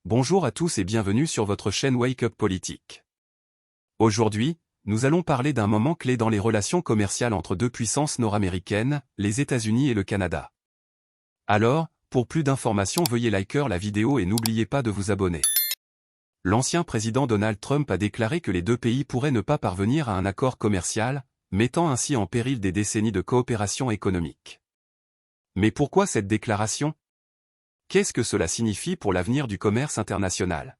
Bonjour à tous et bienvenue sur votre chaîne Wake Up Politique. Aujourd'hui, nous allons parler d'un moment clé dans les relations commerciales entre deux puissances nord-américaines, les États-Unis et le Canada. Alors, pour plus d'informations veuillez liker la vidéo et n'oubliez pas de vous abonner. L'ancien président Donald Trump a déclaré que les deux pays pourraient ne pas parvenir à un accord commercial, mettant ainsi en péril des décennies de coopération économique. Mais pourquoi cette déclaration ? Qu'est-ce que cela signifie pour l'avenir du commerce international?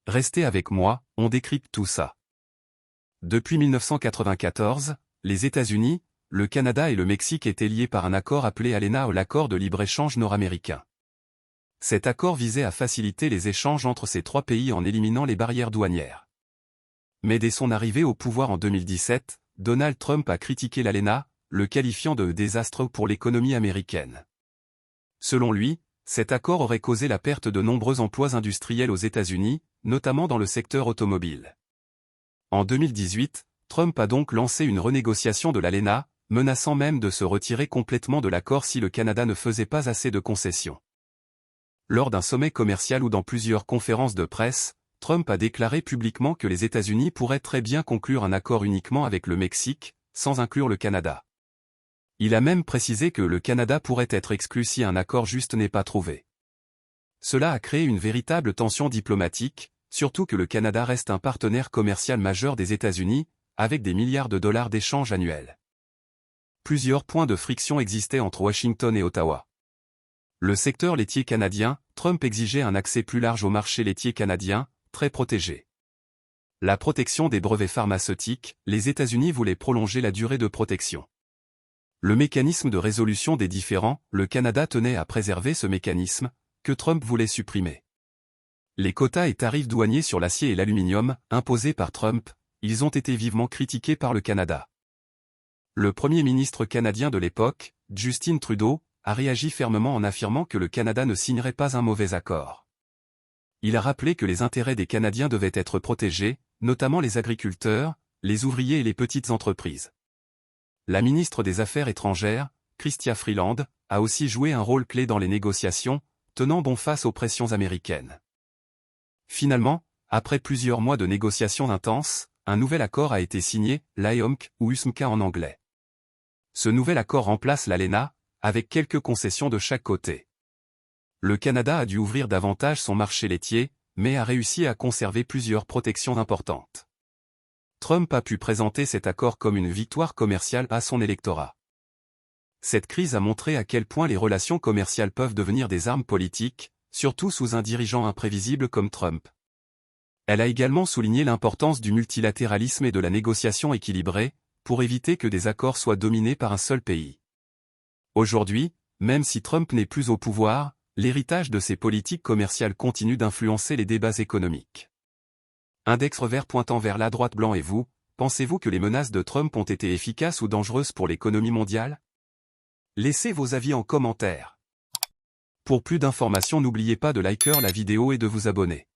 Restez avec moi, on décrypte tout ça. Depuis 1994, les États-Unis, le Canada et le Mexique étaient liés par un accord appelé ALENA ou l'accord de libre-échange nord-américain. Cet accord visait à faciliter les échanges entre ces trois pays en éliminant les barrières douanières. Mais dès son arrivée au pouvoir en 2017, Donald Trump a critiqué l'ALENA, le qualifiant de désastre pour l'économie américaine. Selon lui, cet accord aurait causé la perte de nombreux emplois industriels aux États-Unis, notamment dans le secteur automobile. En 2018, Trump a donc lancé une renégociation de l'ALENA, menaçant même de se retirer complètement de l'accord si le Canada ne faisait pas assez de concessions. Lors d'un sommet commercial ou dans plusieurs conférences de presse, Trump a déclaré publiquement que les États-Unis pourraient très bien conclure un accord uniquement avec le Mexique, sans inclure le Canada. Il a même précisé que le Canada pourrait être exclu si un accord juste n'est pas trouvé. Cela a créé une véritable tension diplomatique, surtout que le Canada reste un partenaire commercial majeur des États-Unis, avec des milliards de dollars d'échanges annuels. Plusieurs points de friction existaient entre Washington et Ottawa. Le secteur laitier canadien, Trump exigeait un accès plus large au marché laitier canadien, très protégé. La protection des brevets pharmaceutiques, les États-Unis voulaient prolonger la durée de protection. Le mécanisme de résolution des différends, le Canada tenait à préserver ce mécanisme, que Trump voulait supprimer. Les quotas et tarifs douaniers sur l'acier et l'aluminium, imposés par Trump, ils ont été vivement critiqués par le Canada. Le premier ministre canadien de l'époque, Justin Trudeau, a réagi fermement en affirmant que le Canada ne signerait pas un mauvais accord. Il a rappelé que les intérêts des Canadiens devaient être protégés, notamment les agriculteurs, les ouvriers et les petites entreprises. La ministre des Affaires étrangères, Chrystia Freeland, a aussi joué un rôle clé dans les négociations, tenant bon face aux pressions américaines. Finalement, après plusieurs mois de négociations intenses, un nouvel accord a été signé, l'AEOMC ou USMCA en anglais. Ce nouvel accord remplace l'ALENA, avec quelques concessions de chaque côté. Le Canada a dû ouvrir davantage son marché laitier, mais a réussi à conserver plusieurs protections importantes. Trump a pu présenter cet accord comme une victoire commerciale à son électorat. Cette crise a montré à quel point les relations commerciales peuvent devenir des armes politiques, surtout sous un dirigeant imprévisible comme Trump. Elle a également souligné l'importance du multilatéralisme et de la négociation équilibrée, pour éviter que des accords soient dominés par un seul pays. Aujourd'hui, même si Trump n'est plus au pouvoir, l'héritage de ses politiques commerciales continue d'influencer les débats économiques. Index revers pointant vers la droite blanc et vous, pensez-vous que les menaces de Trump ont été efficaces ou dangereuses pour l'économie mondiale? Laissez vos avis en commentaire. Pour plus d'informations n'oubliez pas de liker la vidéo et de vous abonner.